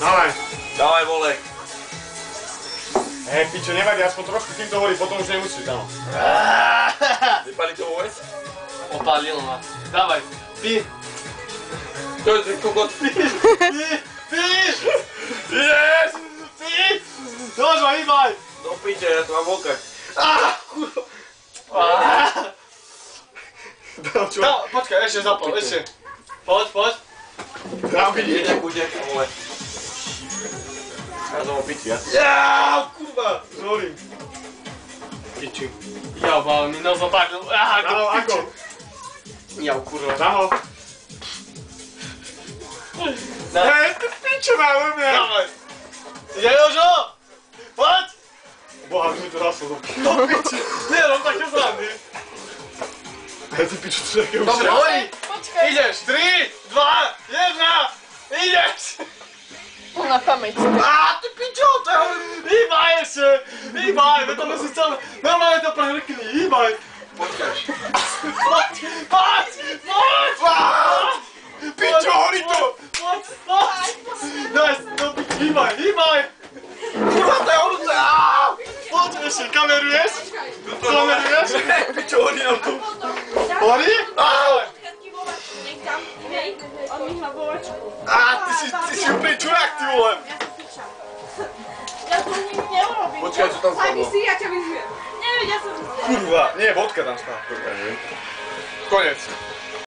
Dávaj. Dávaj, volek. Hej, pičo, nevadí, aspoň trošku kým to horí, potom už nemusíš, áno. Vypali to vôbec? Opálil ma. Dávaj, pí. To je ten kokot. Pí. Yes! Pí. Dož ma, hýbaj. Do piče, ja to mám volkať. Kurva. Dám čo? No, počkaj, ešte zapol, ešte. Poď. Dám vidieť. Jedek, udek, vole. Ja to mám piči, ja. Kurva. Zvolím. Piči. Ja, ale mi nos opálil. Dalo, ako? Ja, kurva. Dám ho. Hej, ty pičo má u mňa. Dávaj. Ide, Jožo. Poď. Boha, už mi to zaslo do piči. Nie, no také srandy. Hej, ty pičo, čo také už Dobre, raz. horí. Počkaj. Ideš, 3, 2, 1. Ideš. Na pamäť. Ty pičo, to je... Hýbaj ešte. Hýbaj, veď to musí celé... Normálne to prehrkni, hýbaj. Počkáš. Poď. Pičo, horí to. Poď. Daj, no hýbaj. Kurva, to je horúce. Poď ešte, kameruješ? Kameruješ? Pičo, horí nám tu. Horí? Niekam, hej, on mi hlavovačku. Ty si úplný čurák, ty vole. Ja to nikdy neurobím. Počkaj, čo tam Sadni spadlo? si, ja ťa vyzviem. Neveď, ja som... Kurva, nie, vodka tam stála. Konec.